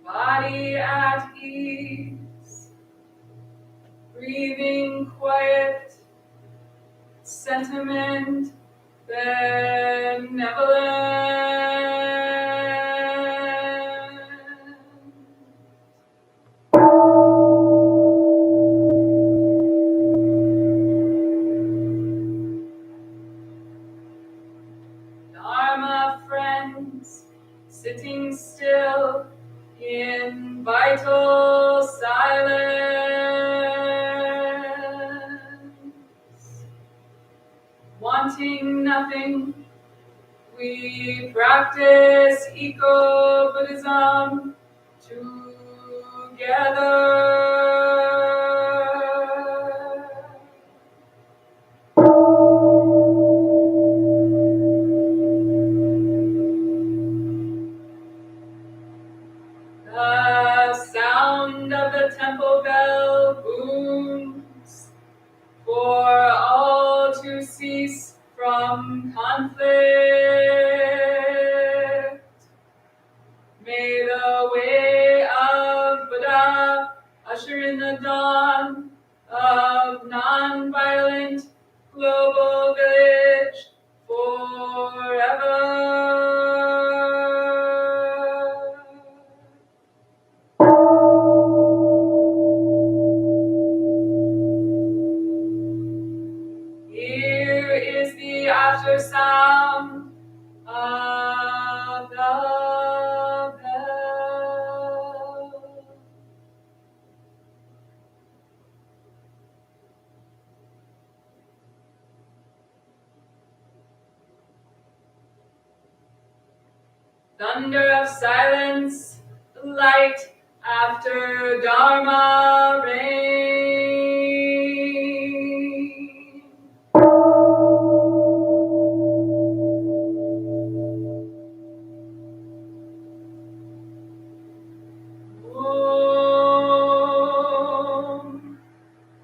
Body at ease, breathing quiet, sentiment benevolent. Dharma friends, sitting still in vital silence, wanting nothing. We practice eco-Buddhism together. The sound of the temple bell booms for all to cease from conflict. May the way of Buddha usher in the dawn of non-violent global village forever. Here is the after sound of the bell. Thunder of silence, light after Dharma rain. Om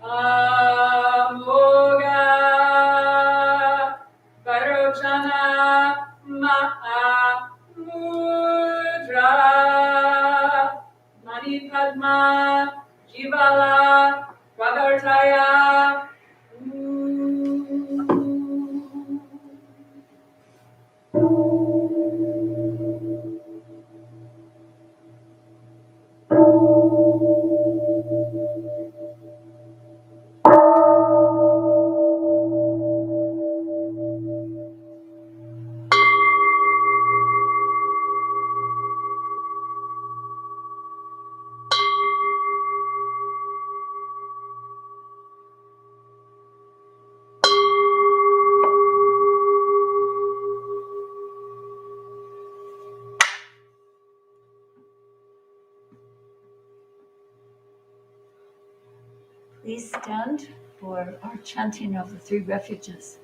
Amoga Vairocana Mahamudra Mani Padma Jivala Pragartaya. Please stand for our chanting of the 3 refuges.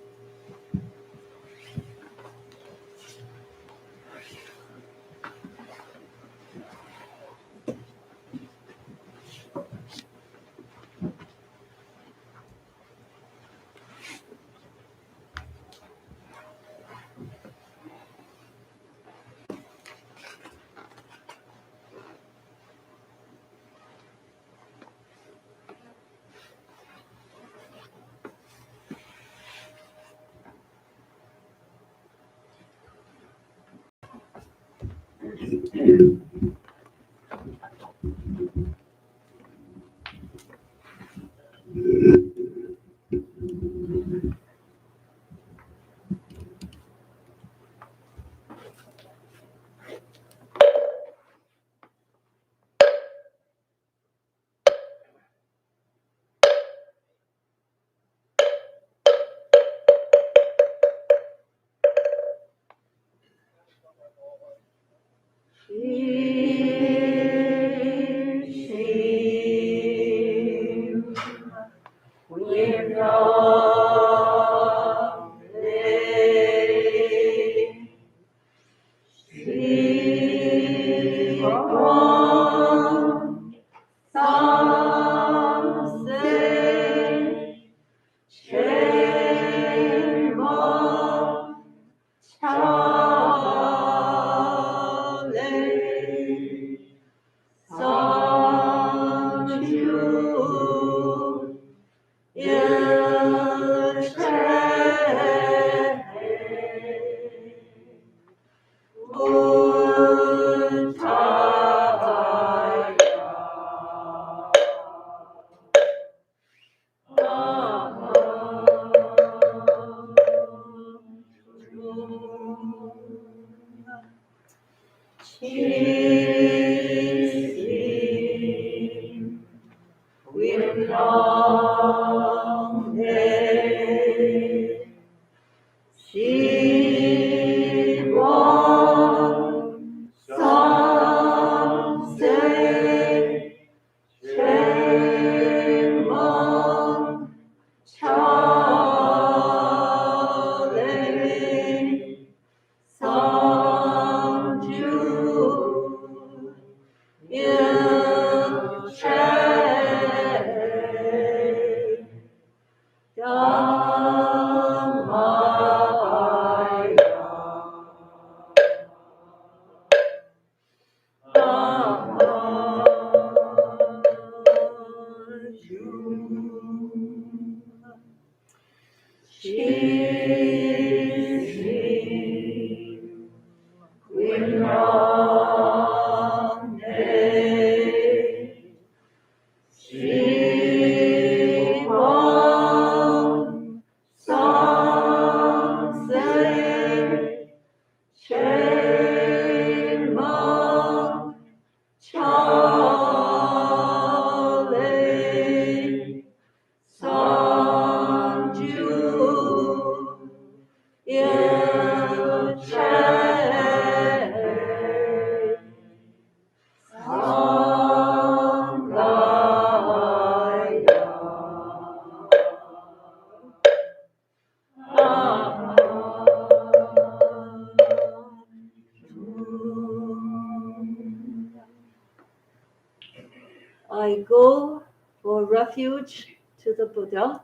I go for refuge to the Buddha.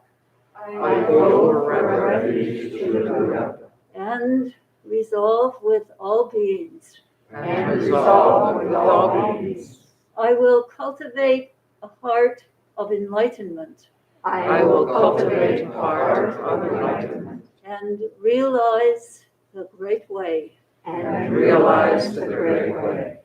I go for refuge to the Buddha. And resolve with all beings. And resolve with all beings. I will cultivate a heart of enlightenment. I will cultivate a heart of enlightenment. And realize the great way. And realize the great way.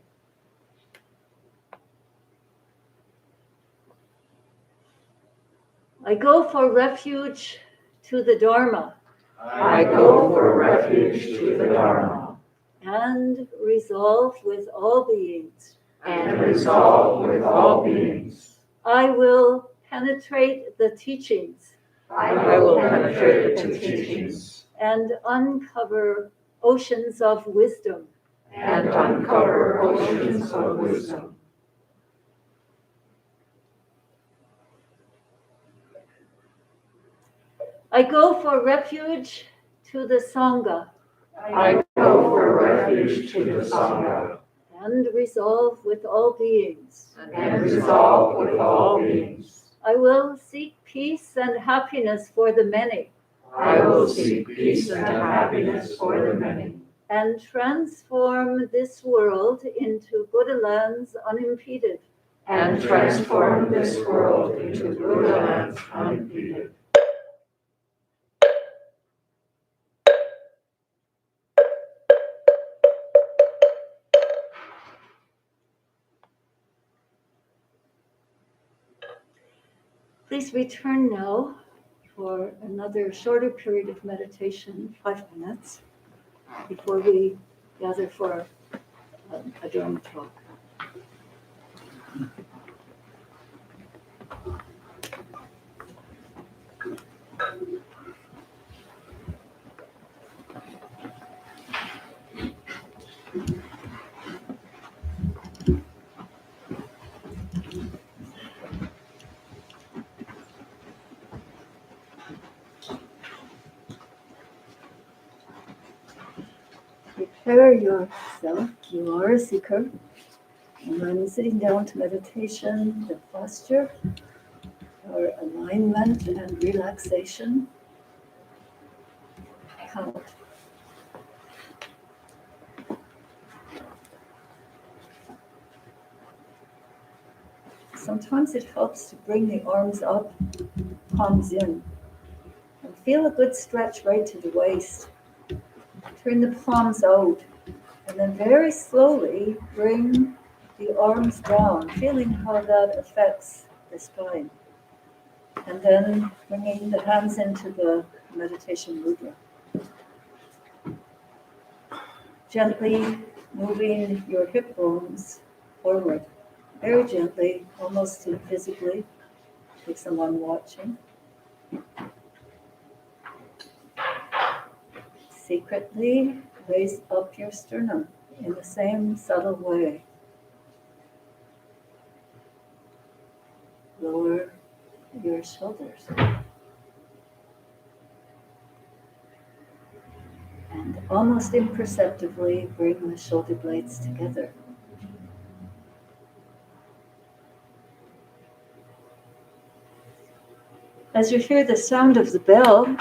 I go for refuge to the Dharma. I go for refuge to the Dharma. And resolve with all beings. And resolve with all beings. I will penetrate the teachings. I will penetrate the teachings. And uncover oceans of wisdom. And uncover oceans of wisdom. I go for refuge to the Sangha. I go for refuge to the Sangha. And resolve with all beings. And resolve with all beings. I will seek peace and happiness for the many. I will seek peace and happiness for the many. And transform this world into Buddha lands unimpeded. And transform this world into Buddha lands unimpeded. Please return now for another shorter period of meditation, 5 minutes, before we gather for a Dharma talk. prepare yourself, you are a seeker, and then sitting down to meditation, the posture, or alignment and relaxation, count. Sometimes it helps to bring the arms up, palms in, and feel a good stretch right to the waist. Turn the palms out, and then very slowly bring the arms down, feeling how that affects the spine. And then bringing the hands into the meditation mudra. Gently moving your hip bones forward, very gently, almost invisibly, like someone watching. Secretly raise up your sternum in the same subtle way. Lower your shoulders. And almost imperceptibly bring the shoulder blades together. As you hear the sound of the bell,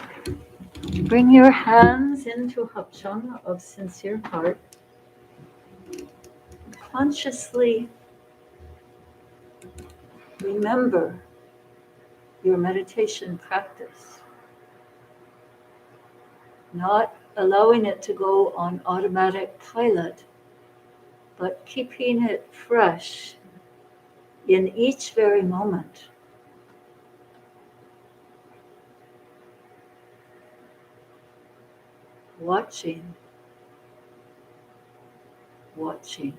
bring your hands into Hapchana of sincere heart. Consciously remember your meditation practice, not allowing it to go on automatic pilot, but keeping it fresh in each very moment. Watching, watching.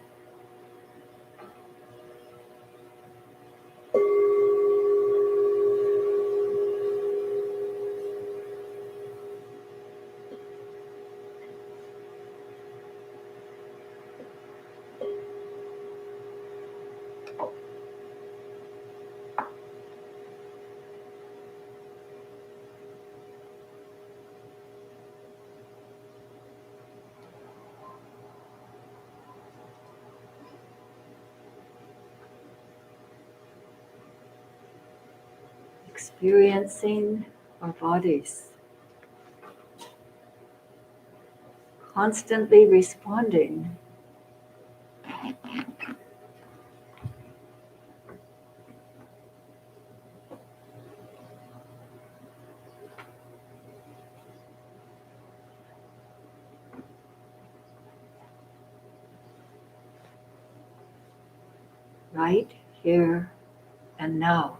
Experiencing our bodies, constantly responding. Right here and now.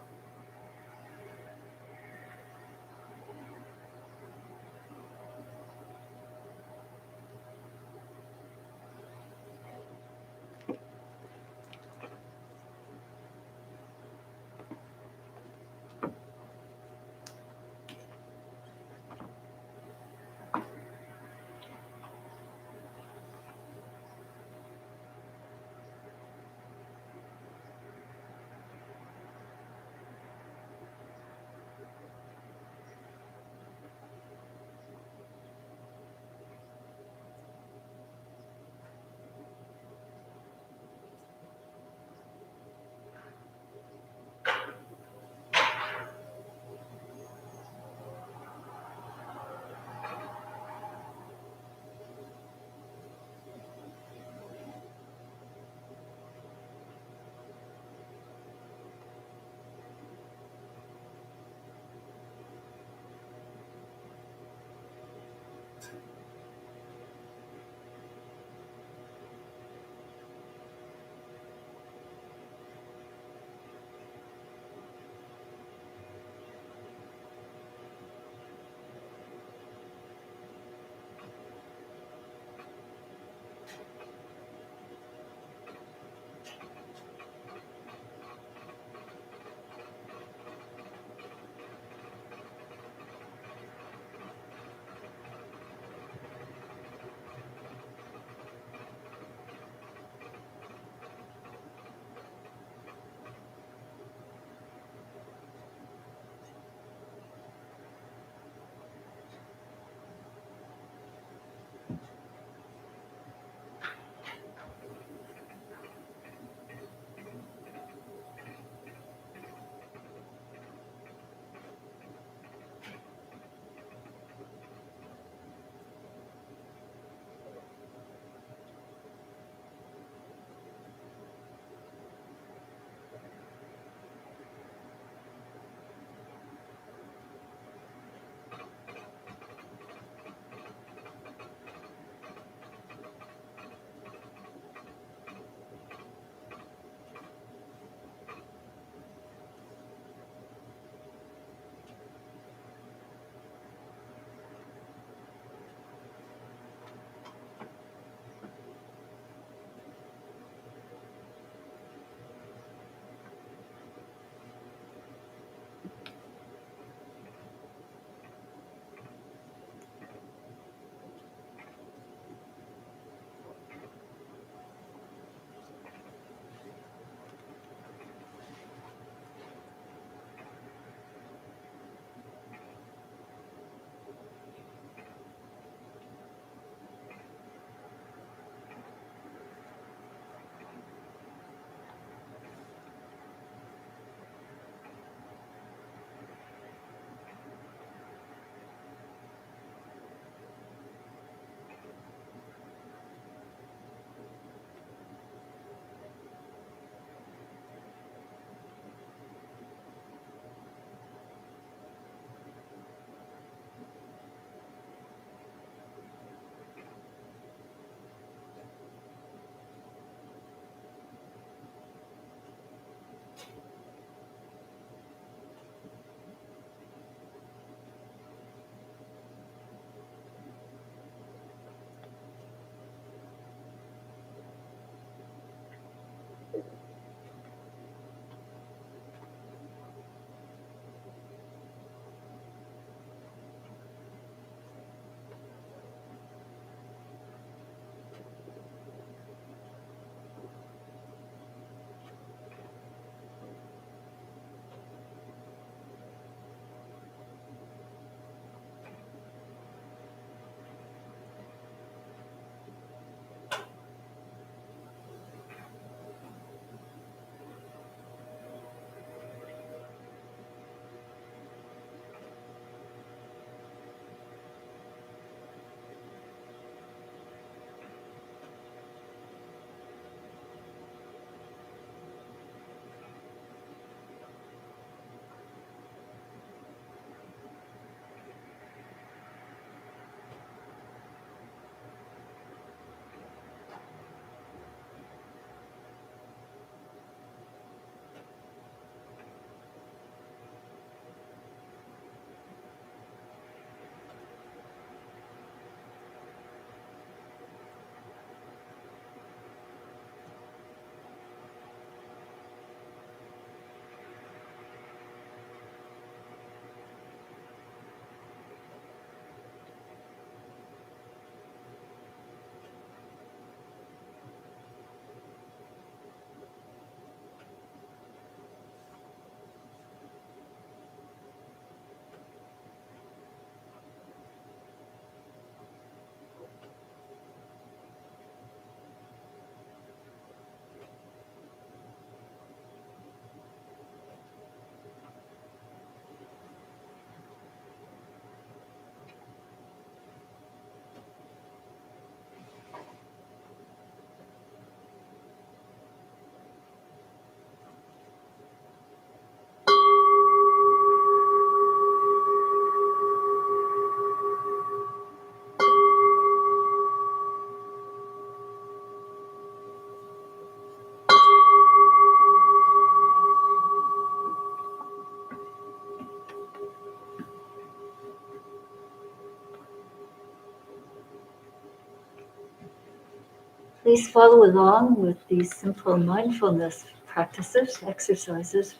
Please follow along with these simple mindfulness practices, exercises,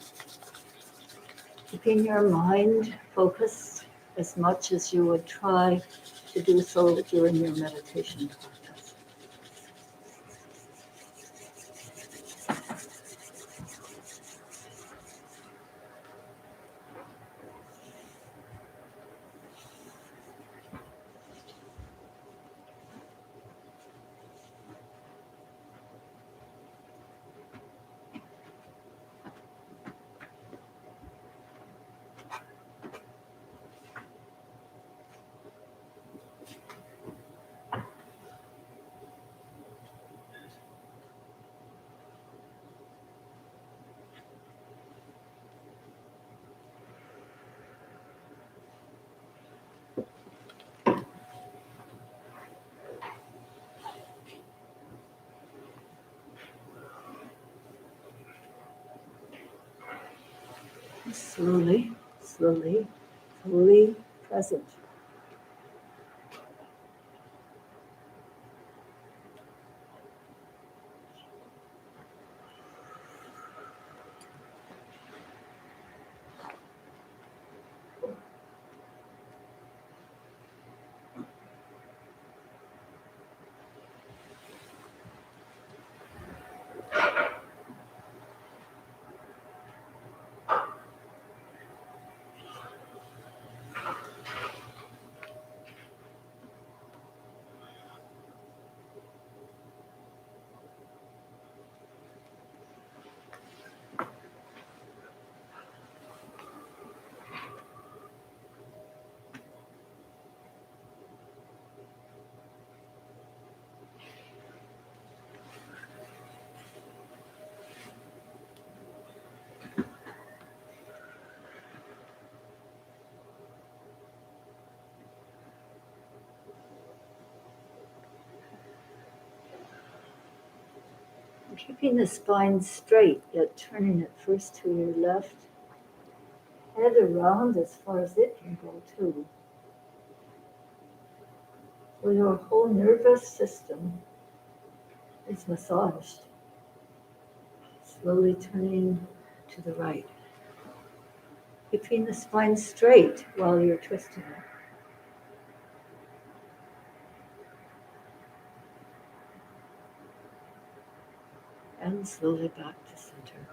keeping your mind focused as much as you would try to do so during your meditation practice. Slowly, slowly, fully present. Keeping the spine straight, yet turning it first to your left, head around as far as it can go too. So your whole nervous system is massaged, slowly turning to the right. Keeping the spine straight while you're twisting it. And slowly back to center.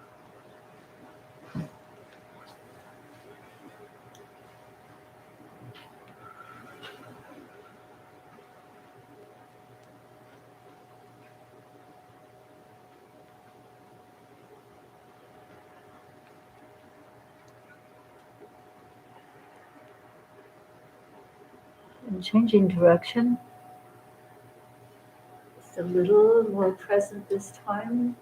And changing direction. Just a little more present this time.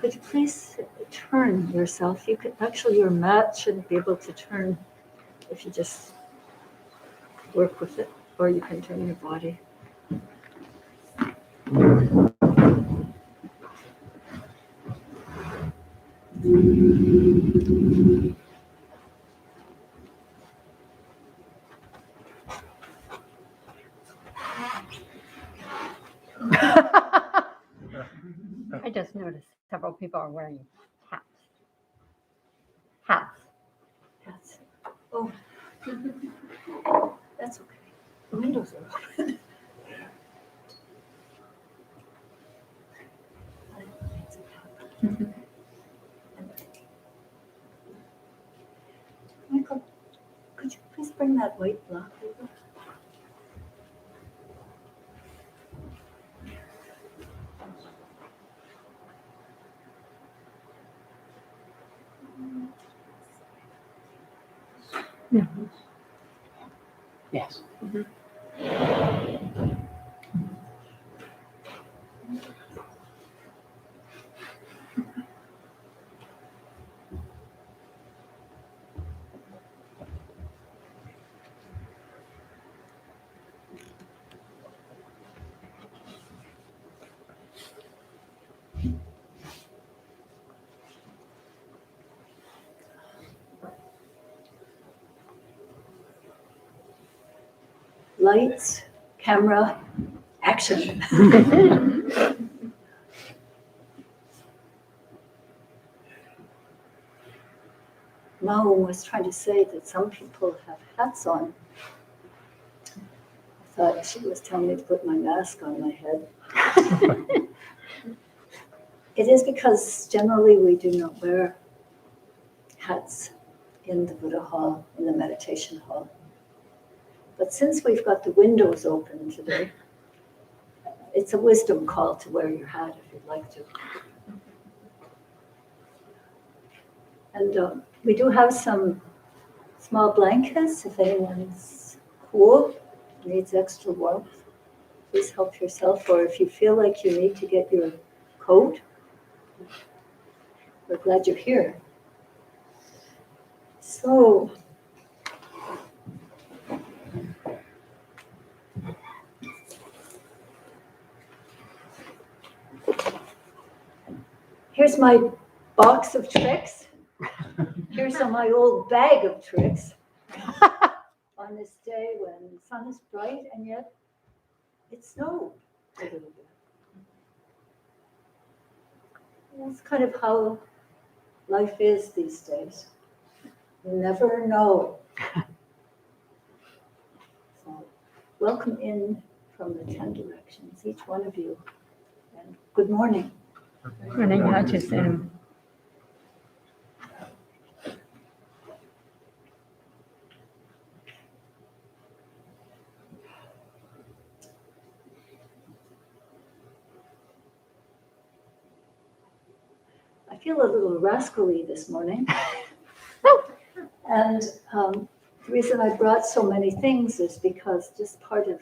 Could you please turn yourself? You could actually, your mat shouldn't be able to turn if you just work with it, or you can turn your body. I just noticed several people are wearing hats. Hats. That's, oh. That's okay. The windows are open. Michael, could you please bring that white block over? Yes. Lights, camera, action. Mao was trying to say that some people have hats on. I thought she was telling me to put my mask on my head. It is because generally we do not wear hats in the Buddha hall, in the meditation hall. But since we've got the windows open today, it's a wisdom call to wear your hat if you'd like to. And we do have some small blankets if anyone's cool, needs extra warmth. Please help yourself, or if you feel like you need to get your coat, we're glad you're here. So, here's my box of tricks. Here's my old bag of tricks. On this day when the sun is bright and yet it snowed a little bit. That's kind of how life is these days. You never know. So, welcome in from the 10 directions, each one of you. And good morning. Morning, Hutchison. I feel a little rascally this morning. And the reason I brought so many things is because just part of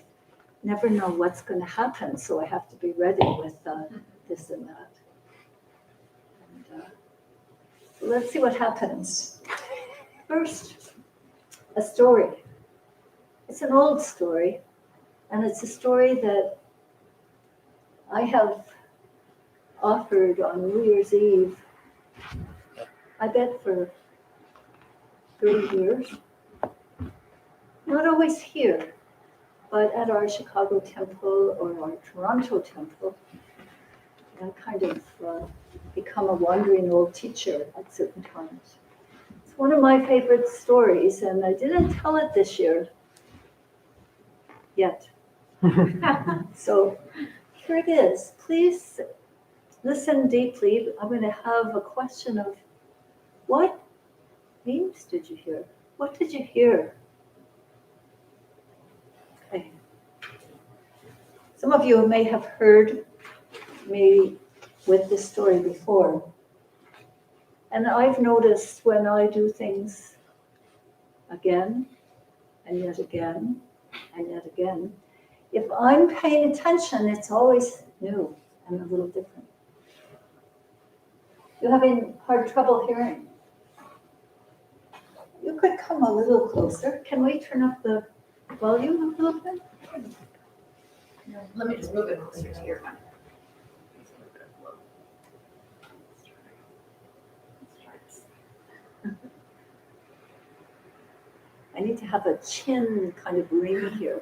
never know what's going to happen, so I have to be ready with this and that. And, so let's see what happens. First, a story. It's an old story, and it's a story that I have offered on New Year's Eve, I bet for 30 years. Not always here, but at our Chicago temple or our Toronto temple. I kind of become a wandering old teacher at certain times. It's one of my favorite stories, and I didn't tell it this year yet. So here it is. Please listen deeply. I'm going to have a question of what names did you hear? What did you hear? Okay. Some of you may have heard me with this story before. And I've noticed when I do things again, and yet again, and yet again, if I'm paying attention, it's always new and a little different. You're having hard trouble hearing. You could come a little closer. Can we turn up the volume a little bit? Let me just move it closer to your mic. need to have a chin kind of ring here.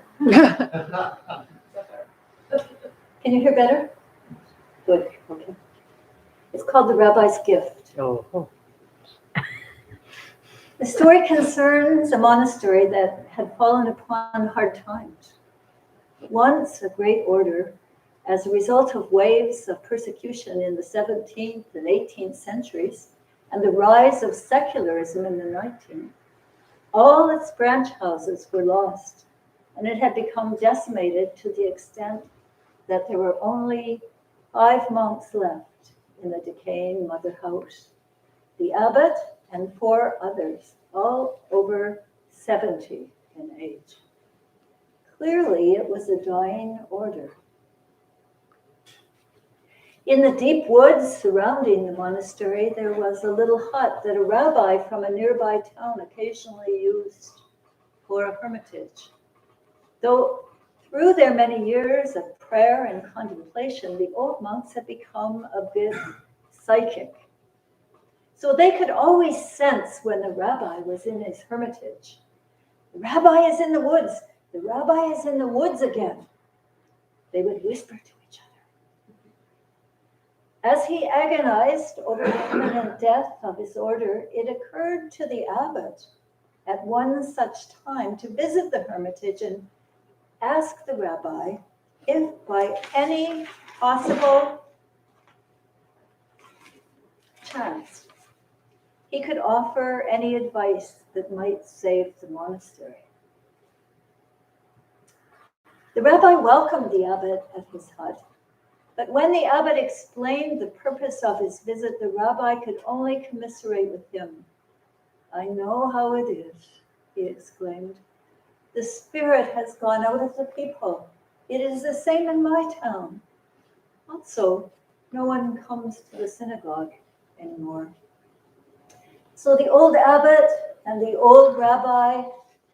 Can you hear better? Good, okay. It's called The Rabbi's Gift. Oh. The story concerns a monastery that had fallen upon hard times. Once a great order, as a result of waves of persecution in the 17th and 18th centuries and the rise of secularism in the 19th, all its branch houses were lost, and it had become decimated to the extent that there were only 5 monks left in the decaying mother house. The abbot and 4 others, all over 70 in age. Clearly, it was a dying order. In the deep woods surrounding the monastery, there was a little hut that a rabbi from a nearby town occasionally used for a hermitage. Though through their many years of prayer and contemplation, the old monks had become a bit psychic. So they could always sense when the rabbi was in his hermitage. The rabbi is in the woods. The rabbi is in the woods again. They would whisper to each other. As he agonized over the imminent death of his order, it occurred to the abbot at one such time to visit the hermitage and ask the rabbi if by any possible chance he could offer any advice that might save the monastery. The rabbi welcomed the abbot at his hut, but when the abbot explained the purpose of his visit, the rabbi could only commiserate with him. "I know how it is," he exclaimed. "The spirit has gone out of the people. It is the same in my town. Also, no one comes to the synagogue anymore." So the old abbot and the old rabbi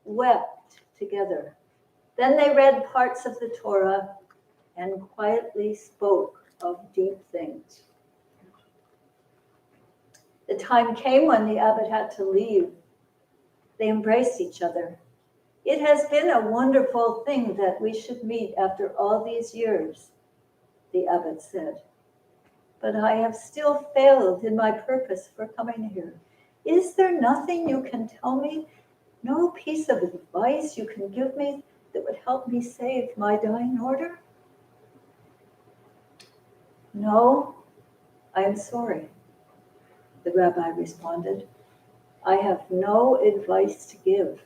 wept together. Then they read parts of the Torah and quietly spoke of deep things. The time came when the abbot had to leave. They embraced each other. "It has been a wonderful thing that we should meet after all these years," the abbot said. "But I have still failed in my purpose for coming here. Is there nothing you can tell me? No piece of advice you can give me that would help me save my dying order?" "No, I am sorry," the rabbi responded. "I have no advice to give.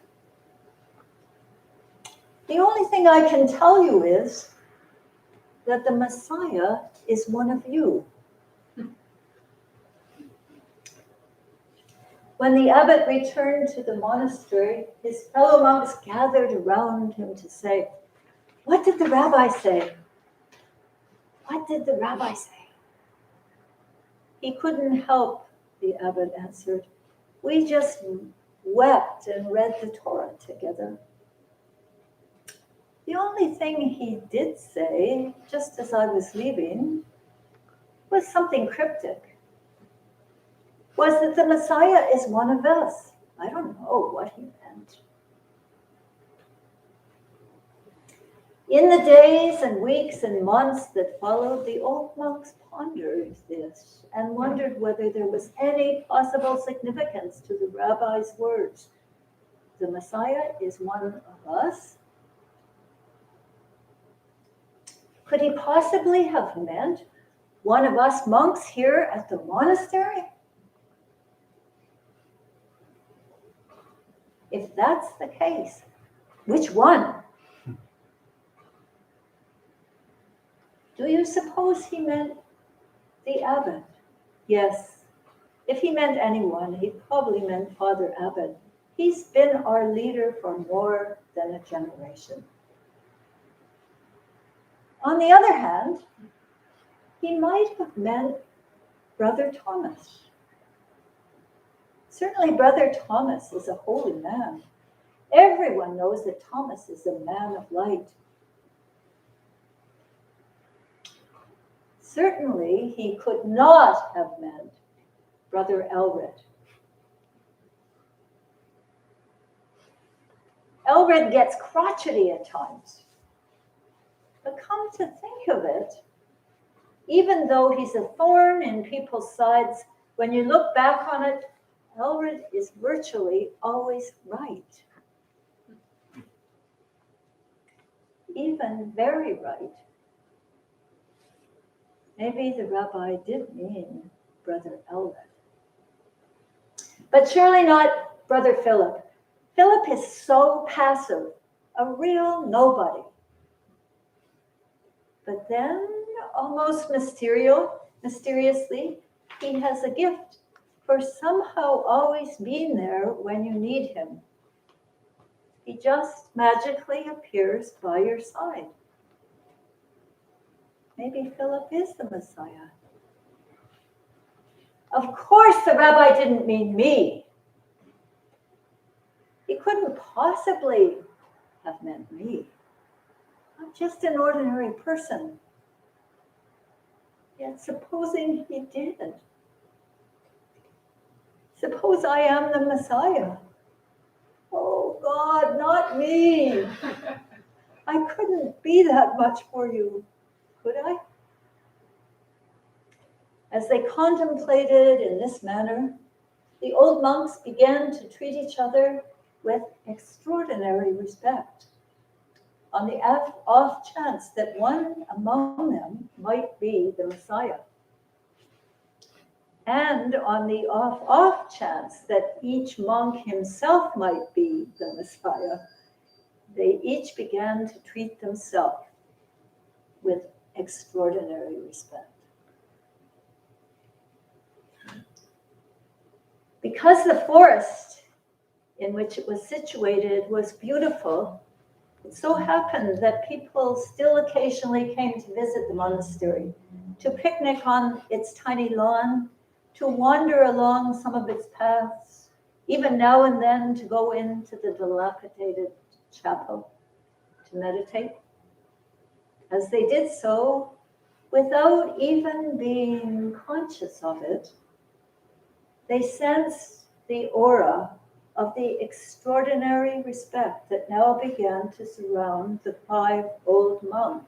The only thing I can tell you is that the Messiah is one of you." When the abbot returned to the monastery, his fellow monks gathered around him to say, "What did the rabbi say? What did the rabbi say?" "He couldn't help," the abbot answered. "We just wept and read the Torah together. The only thing he did say, just as I was leaving, was something cryptic. Was that the Messiah is one of us. I don't know what he meant." In the days and weeks and months that followed, the old monks pondered this and wondered whether there was any possible significance to the rabbi's words. The Messiah is one of us? Could he possibly have meant one of us monks here at the monastery? If that's the case, which one? Do you suppose he meant the abbot? Yes. If he meant anyone, he probably meant Father Abbot. He's been our leader for more than a generation. On the other hand, he might have meant Brother Thomas. Certainly, Brother Thomas is a holy man. Everyone knows that Thomas is a man of light. Certainly, he could not have meant Brother Elred. Elred gets crotchety at times. But come to think of it, even though he's a thorn in people's sides, when you look back on it, Elred is virtually always right. Even very right. Maybe the rabbi did mean Brother Elred. But surely not Brother Philip. Philip is so passive, a real nobody. But then, almost mysteriously, he has a gift for somehow always being there when you need him. He just magically appears by your side. Maybe Philip is the Messiah. Of course, the rabbi didn't mean me. He couldn't possibly have meant me. I'm just an ordinary person. Yet supposing he did. Suppose I am the Messiah. Oh God, not me. I couldn't be that much for you, could I? As they contemplated in this manner, the old monks began to treat each other with extraordinary respect, on the off chance that one among them might be the Messiah. And on the off chance that each monk himself might be the Messiah, they each began to treat themselves with extraordinary respect. Because the forest in which it was situated was beautiful, it so happened that people still occasionally came to visit the monastery, to picnic on its tiny lawn, to wander along some of its paths, even now and then to go into the dilapidated chapel to meditate. As they did so, without even being conscious of it, they sensed the aura of the extraordinary respect that now began to surround the 5 old monks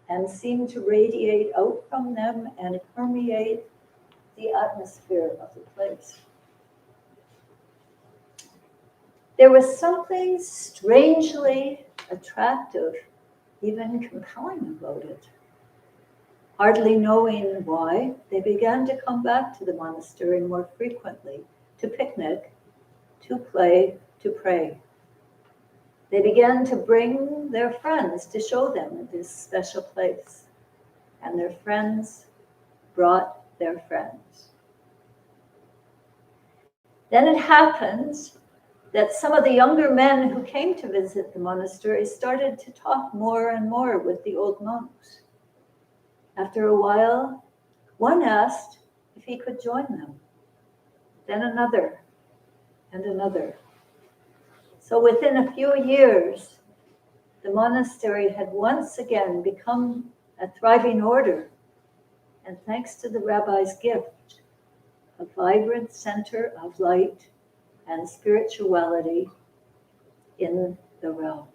and seemed to radiate out from them and permeate the atmosphere of the place. There was something strangely attractive, even compelling about it. Hardly knowing why, they began to come back to the monastery more frequently, to picnic, to play, to pray. They began to bring their friends to show them this special place, and their friends brought their friends. Then it happens that some of the younger men who came to visit the monastery started to talk more and more with the old monks. After a while, one asked if he could join them, then another and another. So within a few years, the monastery had once again become a thriving order, and thanks to the rabbi's gift, a vibrant center of light and spirituality in the realm.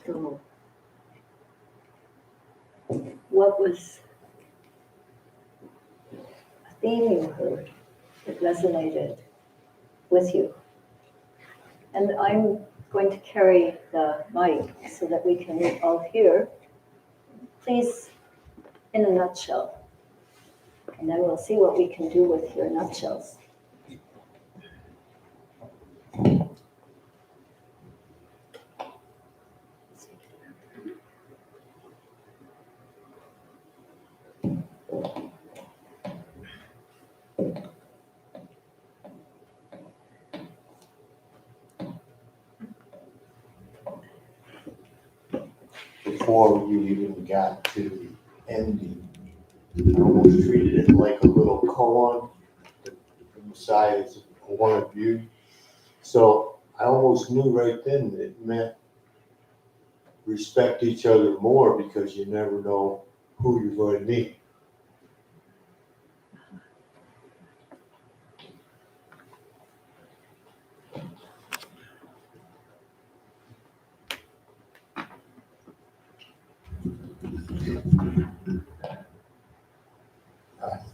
So, what was a theme you heard that resonated with you? And I'm going to carry the mic so that we can all hear. Please, in a nutshell. And then we'll see what we can do with your nutshells. before you even got to the ending. I almost treated it like a little koan. The Messiah is one of you. So I almost knew right then that it meant respect each other more because you never know who you're going to meet.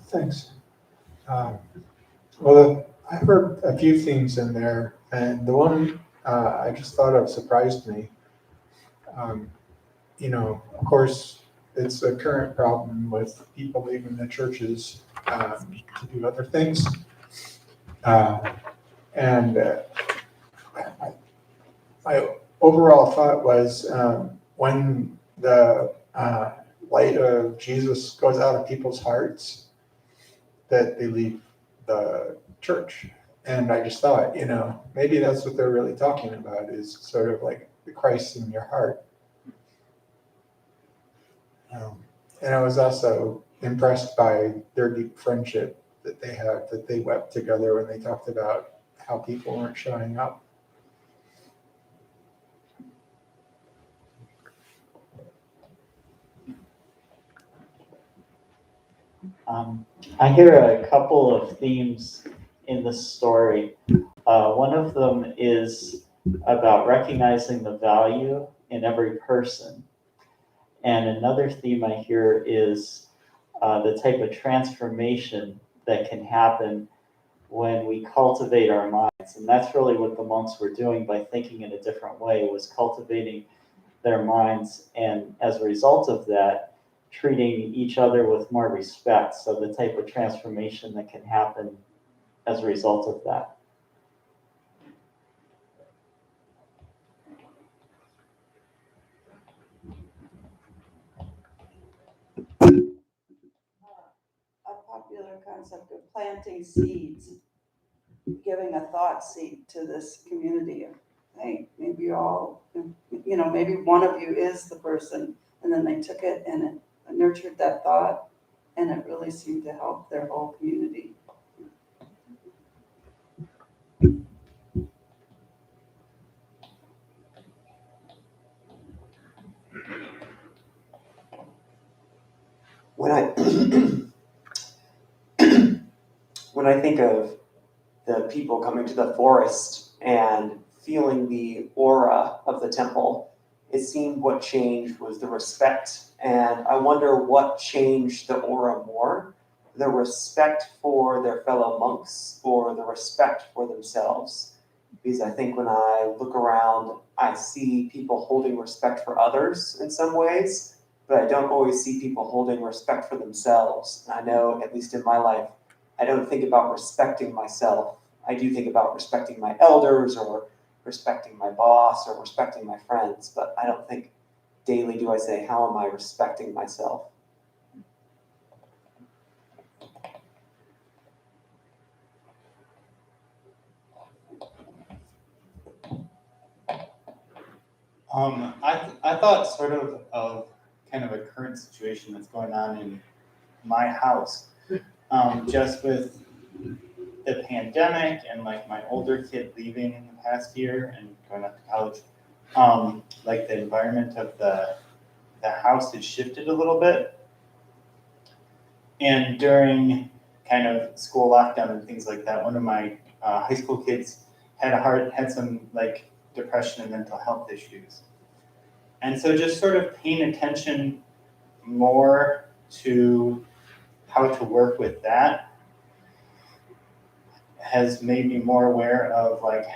Thanks. Well, I heard a few themes in there, and the one I just thought of surprised me. Of course, it's a current problem with people leaving the churches to do other things. And my overall thought was when the light of Jesus goes out of people's hearts, that they leave the church. And I just thought, maybe that's what they're really talking about, is sort of like the Christ in your heart. And I was also impressed by their deep friendship that they had, that they wept together when they talked about how people weren't showing up. I hear a couple of themes in this story. One of them is about recognizing the value in every person. And another theme I hear is the type of transformation that can happen when we cultivate our minds. And that's really what the monks were doing by thinking in a different way, was cultivating their minds. And as a result of that, treating each other with more respect. So the type of transformation that can happen as a result of that. A popular concept of planting seeds, giving a thought seed to this community of, hey, maybe maybe one of you is the person, and then they took it and it nurtured that thought, and it really seemed to help their whole community. When I when I think of the people coming to the forest and feeling the aura of the temple, it seemed what changed was the respect. And I wonder what changed the aura more, the respect for their fellow monks or the respect for themselves. Because I think when I look around, I see people holding respect for others in some ways, but I don't always see people holding respect for themselves. And I know, at least in my life, I don't think about respecting myself. I do think about respecting my elders or respecting my boss or respecting my friends, but I don't think daily do I say, how am I respecting myself? I thought sort of kind of a current situation that's going on in my house, just with the pandemic and like my older kid leaving in the past year and going up to college. Like the environment of the house has shifted a little bit, and during kind of school lockdown and things like that, one of my high school kids had some like depression and mental health issues. And so just sort of paying attention more to how to work with that has made me more aware of like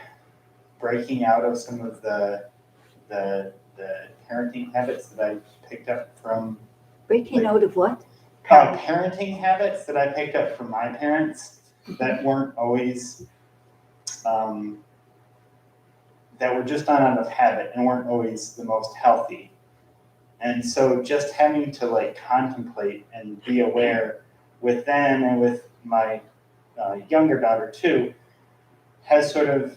breaking out of some of the parenting habits that I picked up from. Breaking out of what? Parenting habits that I picked up from my parents that weren't always, that were just not out of habit and weren't always the most healthy. And so just having to like contemplate and be aware with them and with my younger daughter too, has sort of,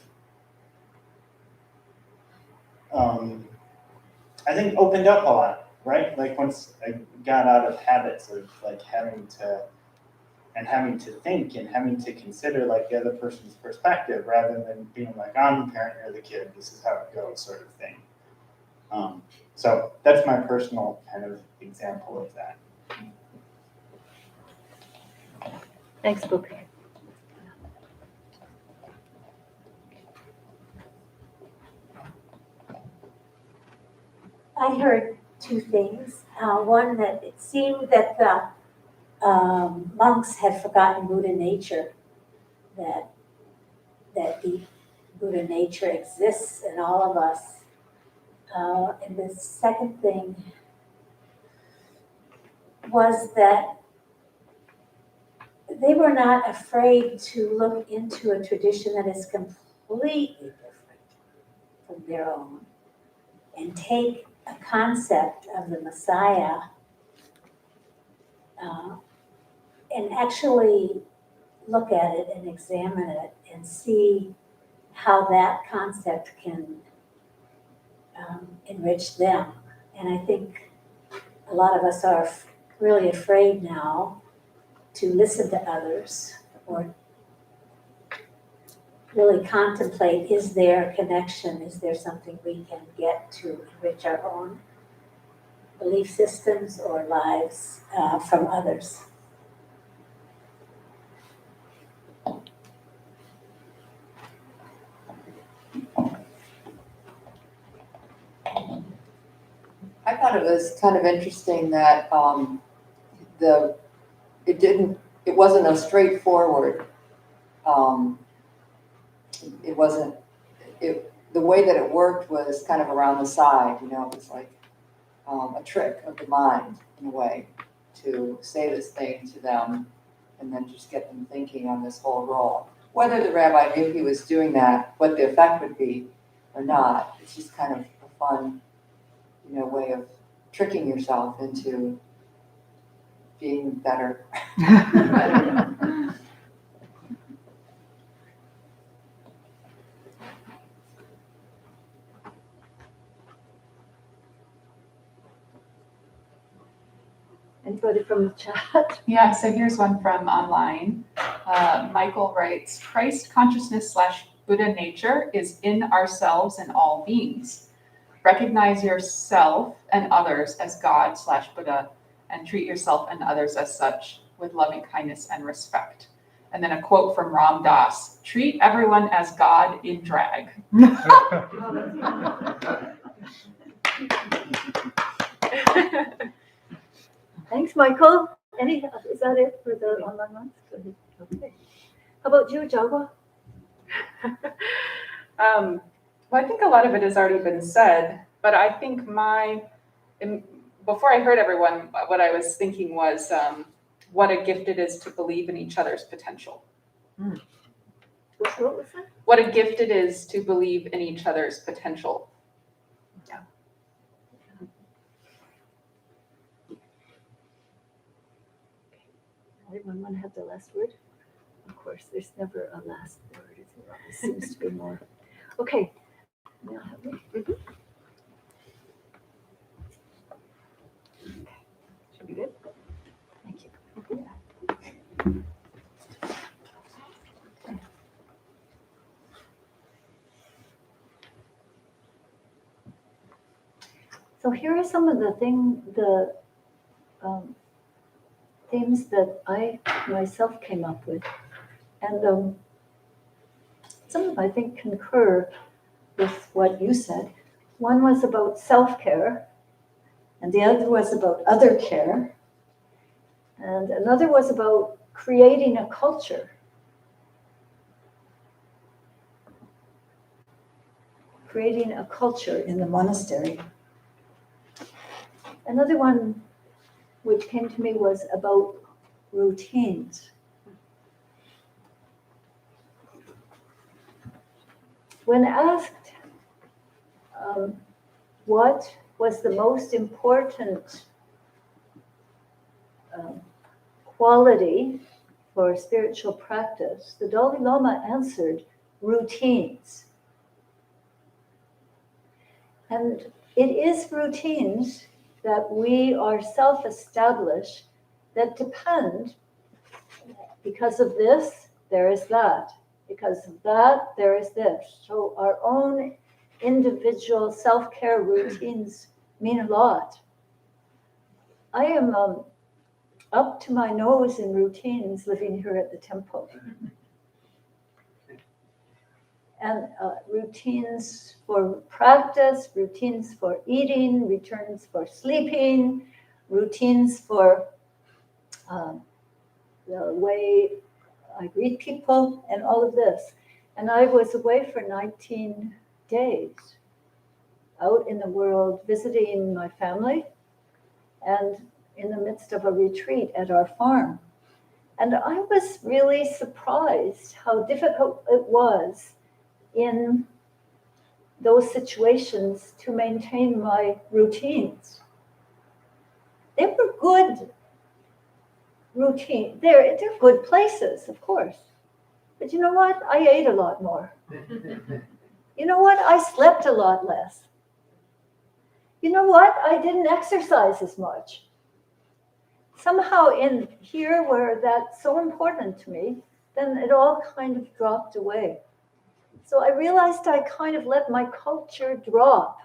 I think, opened up a lot right? Like once I got out of habits of like having to think and having to consider like the other person's perspective rather than being like, I'm the parent, you're the kid, this is how it goes sort of thing. So that's my personal kind of example of that. Thanks, Book. I heard two things. One, that it seemed that the monks had forgotten Buddha nature, that deep Buddha nature exists in all of us. And the second thing was that they were not afraid to look into a tradition that is completely different from their own and take a concept of the Messiah and actually look at it and examine it and see how that concept can enrich them. And I think a lot of us are really afraid now to listen to others or really contemplate, is there a connection? Is there something we can get to enrich our own belief systems or lives from others? I thought it was kind of interesting that it wasn't a straightforward, the way that it worked was kind of around the side, it was like a trick of the mind in a way to say this thing to them and then just get them thinking on this whole role. Whether the rabbi knew he was doing that, what the effect would be or not, it's just kind of a fun, way of tricking yourself into being better. Anybody from the chat? Yeah, so here's one from online. Michael writes, Christ consciousness / Buddha nature is in ourselves and all beings. Recognize yourself and others as God / Buddha and treat yourself and others as such with loving kindness and respect. And then a quote from Ram Dass, treat everyone as God in drag. Thanks, Michael. Is that it for the online ones? Okay. How about you, Jagwa? Well, I think a lot of it has already been said, but I think before I heard everyone, what I was thinking was what a gift it is to believe in each other's potential. What was that? What a gift it is to believe in each other's potential. Yeah. Anyone want to have the last word? Of course, there's never a last word. It seems to be more. Okay. Now have we? Mm-hmm. Should be good. Thank you. Okay. So here are some of the themes that I myself came up with. And some of them I think concur with what you said. One was about self-care, and the other was about other care, and another was about creating a culture. Creating a culture in the monastery. Another one which came to me was about routines. When asked what was the most important quality for spiritual practice, the Dalai Lama answered, routines. And it is routines that we are self-established that depend, because of this, there is that. Because of that, there is this. So our own individual self-care routines mean a lot. I am up to my nose in routines living here at the temple. And routines for practice, routines for eating, routines for sleeping, routines for the way I greet people, and all of this. And I was away for 19 days, out in the world, visiting my family, and in the midst of a retreat at our farm. And I was really surprised how difficult it was in those situations to maintain my routines. They were good routine. They're good places, of course. But you know what? I ate a lot more. You know what? I slept a lot less. You know what? I didn't exercise as much. Somehow in here where that's so important to me, then it all kind of dropped away. So I realized I kind of let my culture drop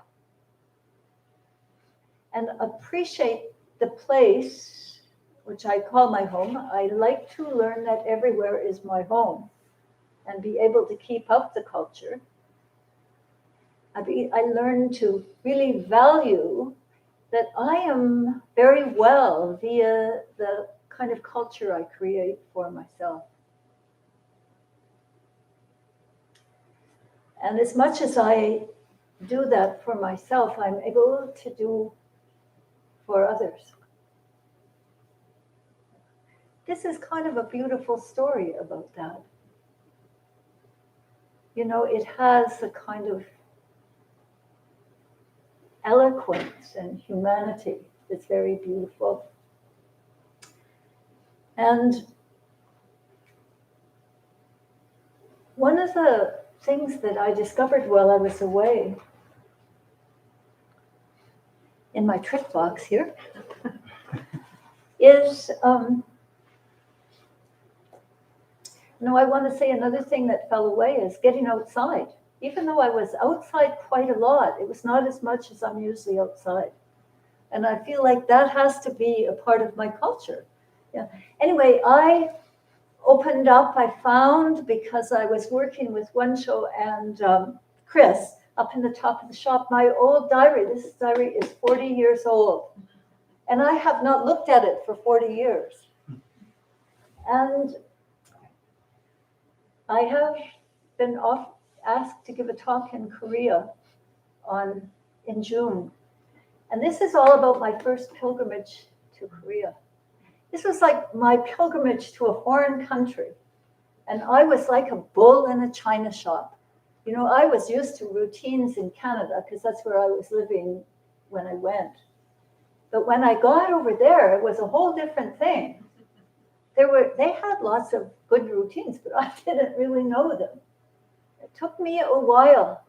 and appreciate the place, which I call my home. I like to learn that everywhere is my home and be able to keep up the culture. I learned to really value that I am very well via the kind of culture I create for myself. And as much as I do that for myself, I'm able to do for others. This is kind of a beautiful story about that. You know, it has a kind of eloquence and humanity that's very beautiful. And one of the things that I discovered while I was away in my trick box here is, I want to say another thing that fell away is getting outside. Even though I was outside quite a lot, it was not as much as I'm usually outside. And I feel like that has to be a part of my culture. Yeah. Anyway, I opened up, I found, because I was working with One Show and Chris up in the top of the shop, my old diary. This diary is 40 years old. And I have not looked at it for 40 years. And I have been asked to give a talk in Korea in June. And this is all about my first pilgrimage to Korea. This was like my pilgrimage to a foreign country. And I was like a bull in a china shop. You know, I was used to routines in Canada because that's where I was living when I went. But when I got over there, it was a whole different thing. They had lots of good routines, but I didn't really know them. It took me a while.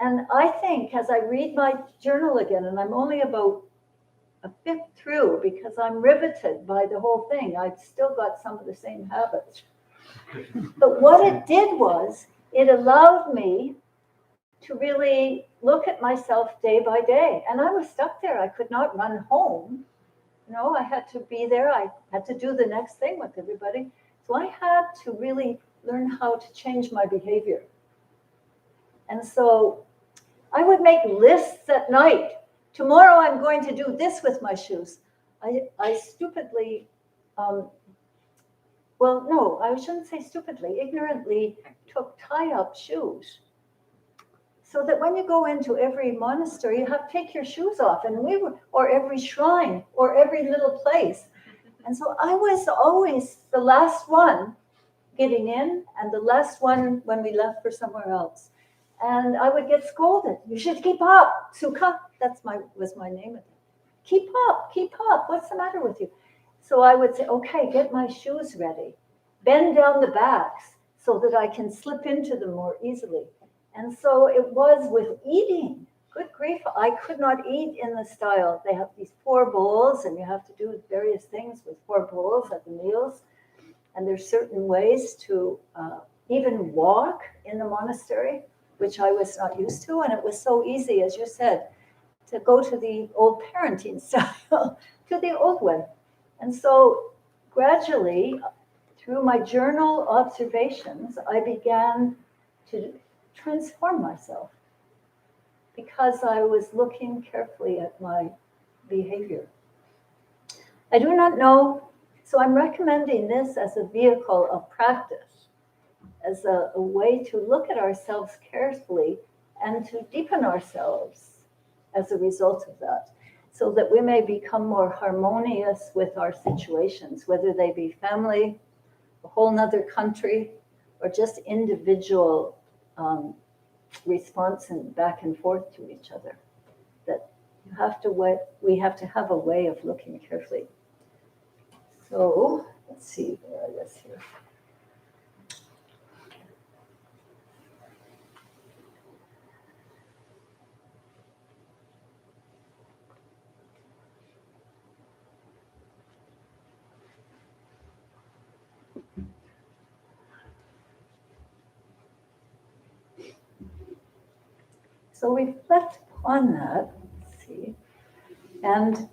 And I think as I read my journal again, and I'm only about a fifth through because I'm riveted by the whole thing. I've still got some of the same habits. But what it did was, it allowed me to really look at myself day by day. And I was stuck there. I could not run home. No, I had to be there. I had to do the next thing with everybody. So I had to really learn how to change my behavior. And so I would make lists at night. Tomorrow I'm going to do this with my shoes. I stupidly, I shouldn't say stupidly, ignorantly took tie-up shoes. So that when you go into every monastery, you have to take your shoes off, or every shrine, or every little place. And so I was always the last one getting in, and the last one when we left for somewhere else. And I would get scolded. You should keep up, Sukha. Was my name. Keep up. What's the matter with you? So I would say, okay, get my shoes ready. Bend down the backs so that I can slip into them more easily. And so it was with eating. Good grief, I could not eat in the style. They have these 4 bowls, and you have to do various things with 4 bowls at the meals. And there's certain ways to even walk in the monastery, which I was not used to. And it was so easy, as you said, to go to the old parenting style, to the old one. And so gradually, through my journal observations, I began to transform myself because I was looking carefully at my behavior. I do not know, so I'm recommending this as a vehicle of practice, as a way to look at ourselves carefully and to deepen ourselves as a result of that, so that we may become more harmonious with our situations, whether they be family, a whole nother country, or just individual response and back and forth to each other. That we have to have a way of looking carefully. So let's see where I was here. So reflect upon that, let's see, and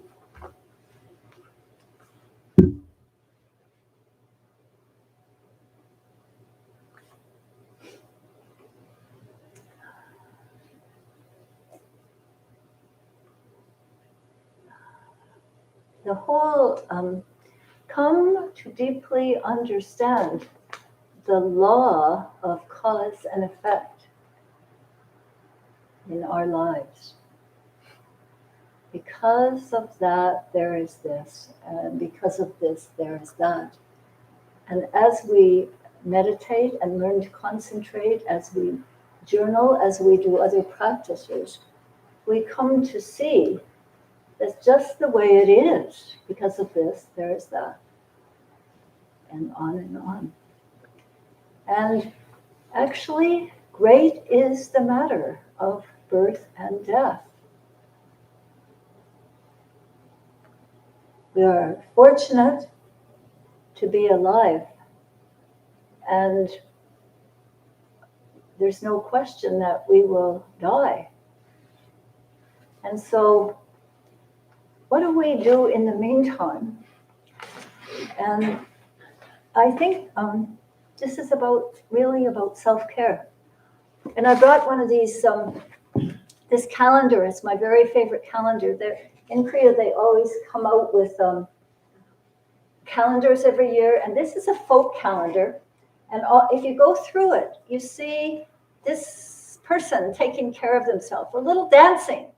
the whole come to deeply understand the law of cause and effect in our lives. Because of that, there is this, and because of this, there is that. And as we meditate and learn to concentrate, as we journal, as we do other practices, we come to see that's just the way it is. Because of this, there is that. And on and on. And actually, great is the matter of birth and death. We are fortunate to be alive, and there's no question that we will die. And so, what do we do in the meantime? And I think this is really about self-care. And I brought one of these, this calendar. It's my very favorite calendar. In Korea, they always come out with calendars every year, and this is a folk calendar. And if you go through it, you see this person taking care of themselves, a little dancing.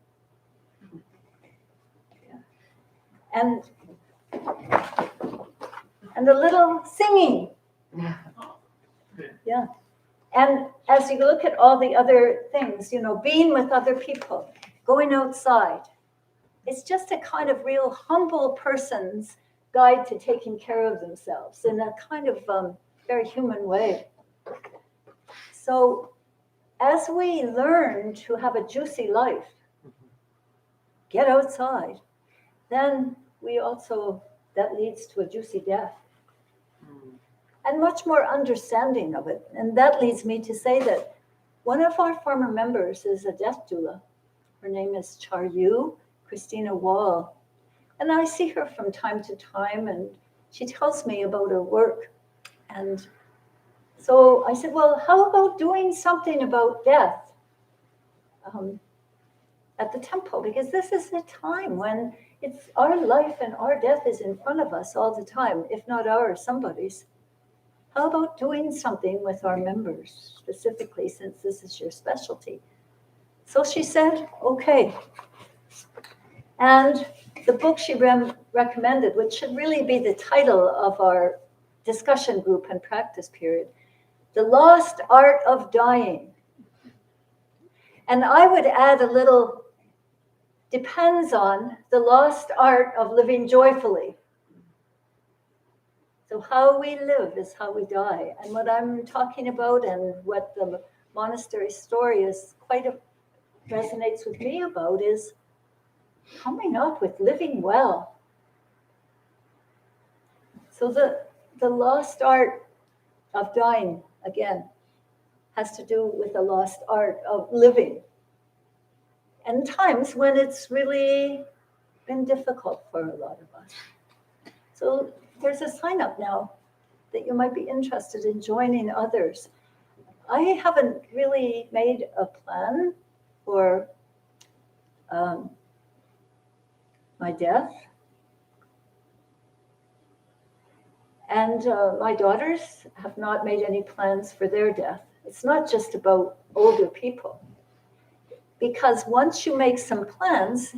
And a little singing. Yeah. And as you look at all the other things, being with other people, going outside, it's just a kind of real humble person's guide to taking care of themselves in a kind of very human way. So as we learn to have a juicy life, get outside, then that leads to a juicy death. And much more understanding of it. And that leads me to say that one of our former members is a death doula. Her name is Charyu Christina Wall. And I see her from time to time, and she tells me about her work. And so I said, well, how about doing something about death at the temple? Because this is a time when it's our life and our death is in front of us all the time, if not ours, somebody's. How about doing something with our members, specifically, since this is your specialty? So she said, okay. And the book she recommended, which should really be the title of our discussion group and practice period, The Lost Art of Dying. And I would add a little, depends on the lost art of living joyfully. So how we live is how we die. And what I'm talking about and what the monastery story is quite resonates with me about is coming up with living well. So the lost art of dying, again, has to do with the lost art of living. And times when it's really been difficult for a lot of us. So there's a sign up now that you might be interested in joining others. I haven't really made a plan for my death. And my daughters have not made any plans for their death. It's not just about older people. Because once you make some plans,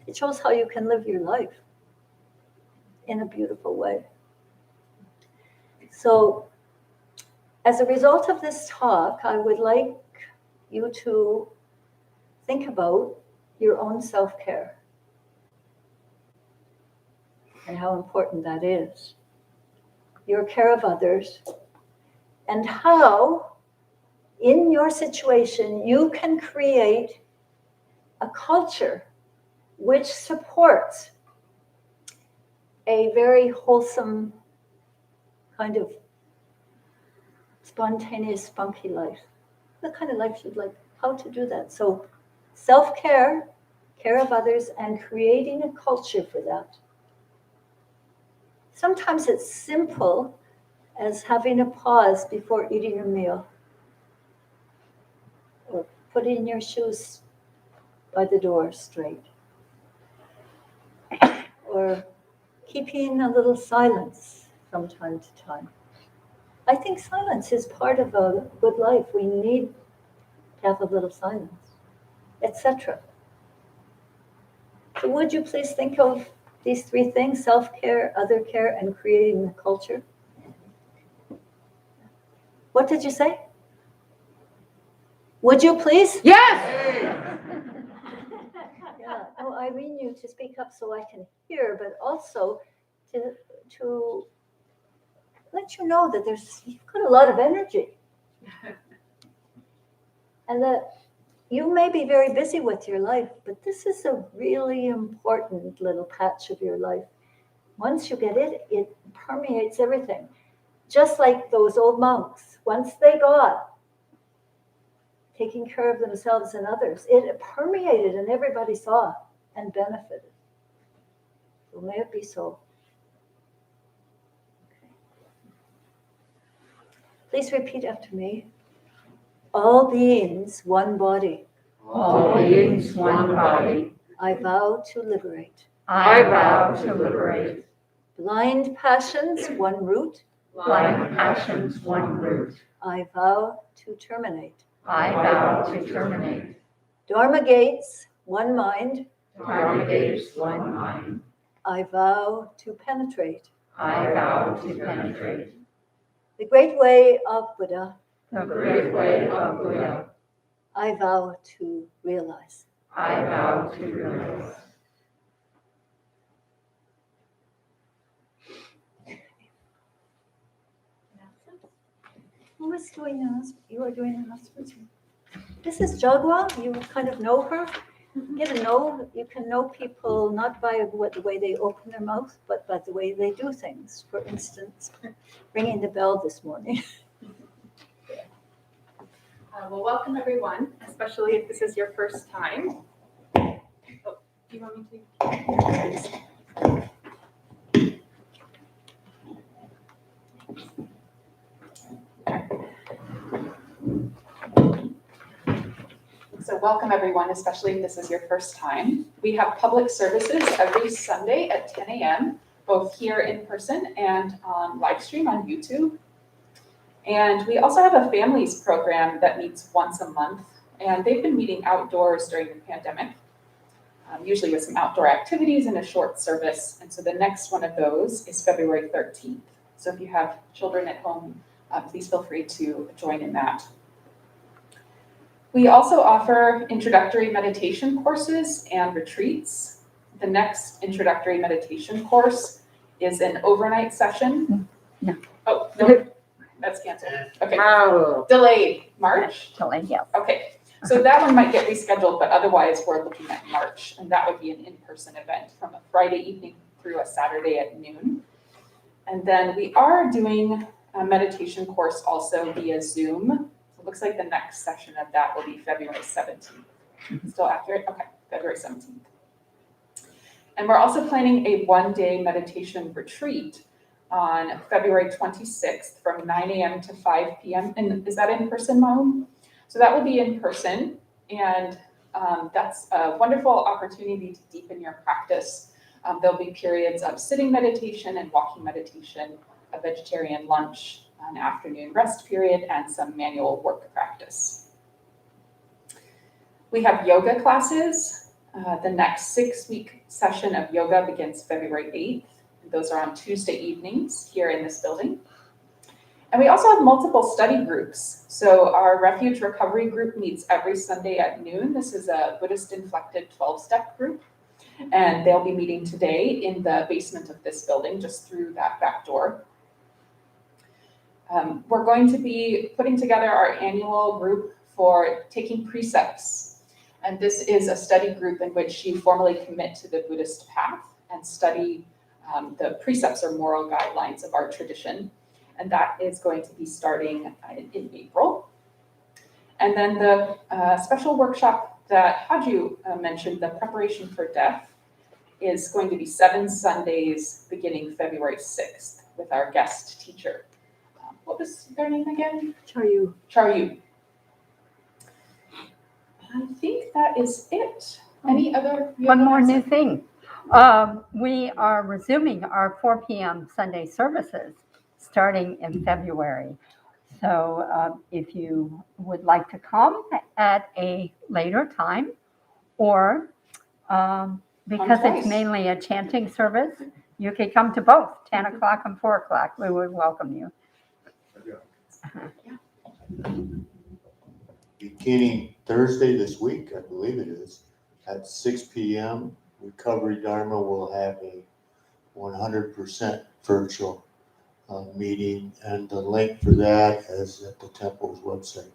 it shows how you can live your life in a beautiful way. So as a result of this talk, I would like you to think about your own self-care and how important that is. Your care of others, and how in your situation you can create a culture which supports a very wholesome kind of spontaneous, spunky life. The kind of life you'd like, how to do that. So self-care, care of others, and creating a culture for that. Sometimes it's simple as having a pause before eating your meal, or putting your shoes by the door straight, or keeping a little silence from time to time. I think silence is part of a good life. We need to have a little silence, etc. So would you please think of these three things: self-care, other care, and creating the culture? What did you say? Would you please? Yes! Yeah, no, I mean you to speak up so I can hear, but also to let you know that you've got a lot of energy. And that you may be very busy with your life, but this is a really important little patch of your life. Once you get it, it permeates everything. Just like those old monks, once they got taking care of themselves and others, it permeated and everybody saw and benefited. So may it be so. Okay. Please repeat after me. All beings, one body. All beings, one body. I vow to liberate. I vow to liberate. Blind passions, one root. Blind passions, one root. I vow to terminate. I vow to terminate. Dharma gates, one mind. Dharma gates, one mind. I vow to penetrate. I vow to penetrate. The great way of Buddha. The great way of Buddha. I vow to realize. I vow to realize. Who is doing this? You are doing announcements. This is Jagwa. You kind of know her. You can know people not by the way they open their mouth, but by the way they do things. For instance, ringing the bell this morning. Well, welcome everyone, especially if this is your first time. Oh, do you want me to? So welcome everyone, especially if this is your first time. We have public services every Sunday at 10 a.m., both here in person and on live stream on YouTube. And we also have a families program that meets once a month, and they've been meeting outdoors during the pandemic, usually with some outdoor activities and a short service. And so the next one of those is February 13th. So if you have children at home, please feel free to join in that. We also offer introductory meditation courses and retreats. The next introductory meditation course is an overnight session. No. Oh, no, that's canceled. Okay. Wow. Delayed March. Delayed, yes. Okay. So that one might get rescheduled, but otherwise we're looking at March, and that would be an in-person event from a Friday evening through a Saturday at noon. And then we are doing a meditation course also via Zoom. It looks like the next session of that will be February 17th. Still accurate? Okay, February 17th. And we're also planning a one-day meditation retreat on February 26th from 9 a.m. to 5 p.m. And is that in person, Mom? So that will be in person, and that's a wonderful opportunity to deepen your practice. There'll be periods of sitting meditation and walking meditation, a vegetarian lunch, an afternoon rest period, and some manual work practice. We have yoga classes. The next 6-week session of yoga begins February 8th. Those are on Tuesday evenings here in this building. And we also have multiple study groups. So our Refuge Recovery group meets every Sunday at noon. This is a Buddhist-inflected 12-step group. And they'll be meeting today in the basement of this building, just through that back door. We're going to be putting together our annual group for taking precepts. And this is a study group in which you formally commit to the Buddhist path and study the precepts or moral guidelines of our tradition. And that is going to be starting in April. And then the special workshop that Haju mentioned, the preparation for death, is going to be 7 Sundays beginning February 6th with our guest teacher. What was their name again? Charyu. Charyu. I think that is it. Any other? One more new thing. We are resuming our 4 p.m. Sunday services starting in February. So if you would like to come at a later time, or because it's mainly a chanting service, you could come to both, 10 o'clock and 4 o'clock. We would welcome you. Beginning Thursday this week, I believe it is, at 6 p.m., Recovery Dharma will have a 100% virtual meeting, and the link for that is at the temple's website.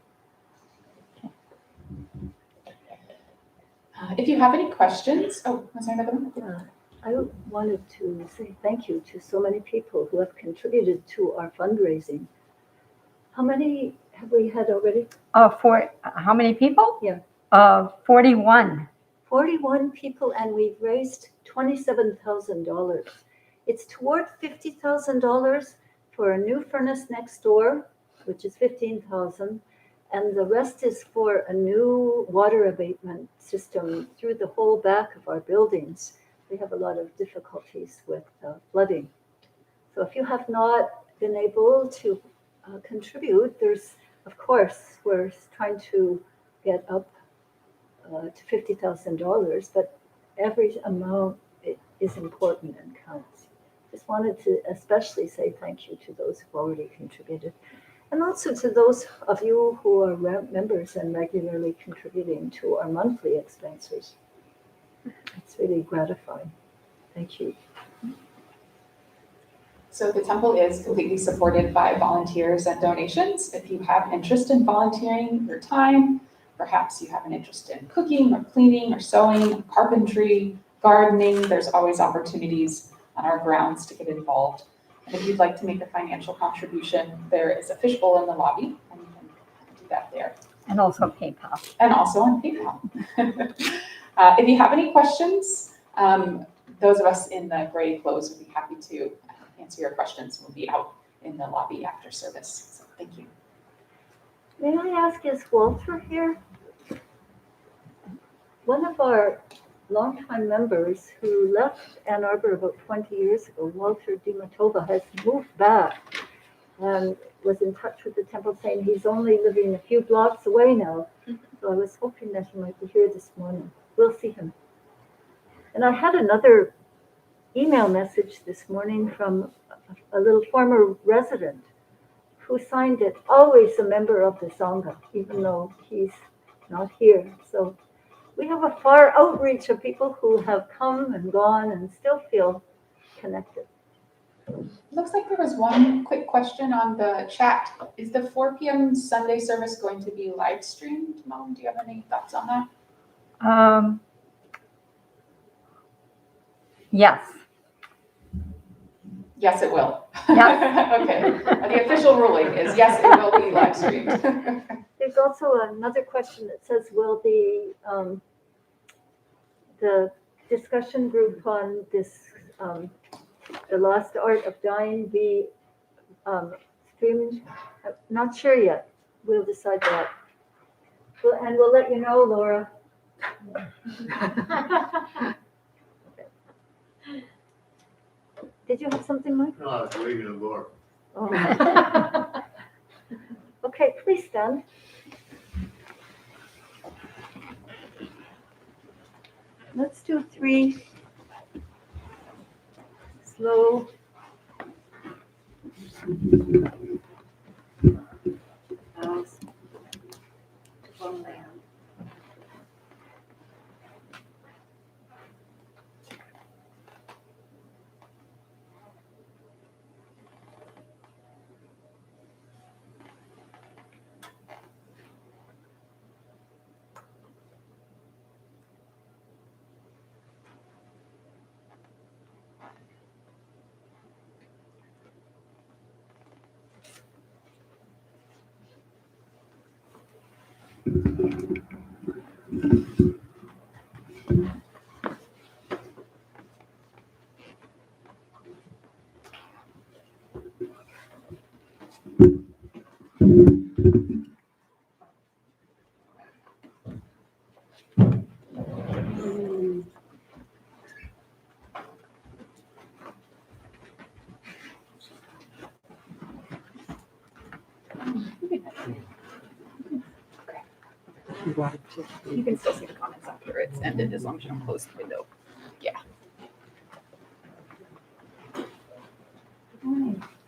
If you have any questions, was there another one? I wanted to say thank you to so many people who have contributed to our fundraising. How many have we had already? For how many people? Yeah. 41. 41 people, and we've raised $27,000. It's toward $50,000 for a new furnace next door, which is $15,000, and the rest is for a new water abatement system through the whole back of our buildings. We have a lot of difficulties with flooding. So if you have not been able to contribute, there's, of course, we're trying to get up to $50,000, but every amount is important and counts. Just wanted to especially say thank you to those who've already contributed, and also to those of you who are members and regularly contributing to our monthly expenses. It's really gratifying. Thank you. So the temple is completely supported by volunteers and donations. If you have interest in volunteering your time, perhaps you have an interest in cooking or cleaning or sewing, carpentry, gardening, there's always opportunities on our grounds to get involved. And if you'd like to make a financial contribution, there is a fishbowl in the lobby, and you can do that there. And also PayPal. And also on PayPal. If you have any questions, those of us in the gray clothes would be happy to answer your questions. We'll be out in the lobby after service. So thank you. May I ask, is Walter here? One of our longtime members who left Ann Arbor about 20 years ago, Walter Dimatova, has moved back and was in touch with the temple saying he's only living a few blocks away now. So I was hoping that he might be here this morning. We'll see him. And I had another email message this morning from a little former resident who signed it, always a member of the Sangha, even though he's not here. So we have a far outreach of people who have come and gone and still feel connected. Looks like there was one quick question on the chat. Is the 4 p.m. Sunday service going to be live streamed? Mom, do you have any thoughts on that? Yes. Yes, it will. Yes. Okay. The official ruling is yes, it will be live streamed. There's also another question that says, will the discussion group on this, the lost art of dying be streamed? I'm not sure yet. We'll decide that. And we'll let you know, Laura. Did you have something, Mike? No, I was leaving the door. Oh. Okay, please stand. Let's do 3 slow. Bows to one land. You can still see the comments after it's ended as long as you don't close the window. Good morning.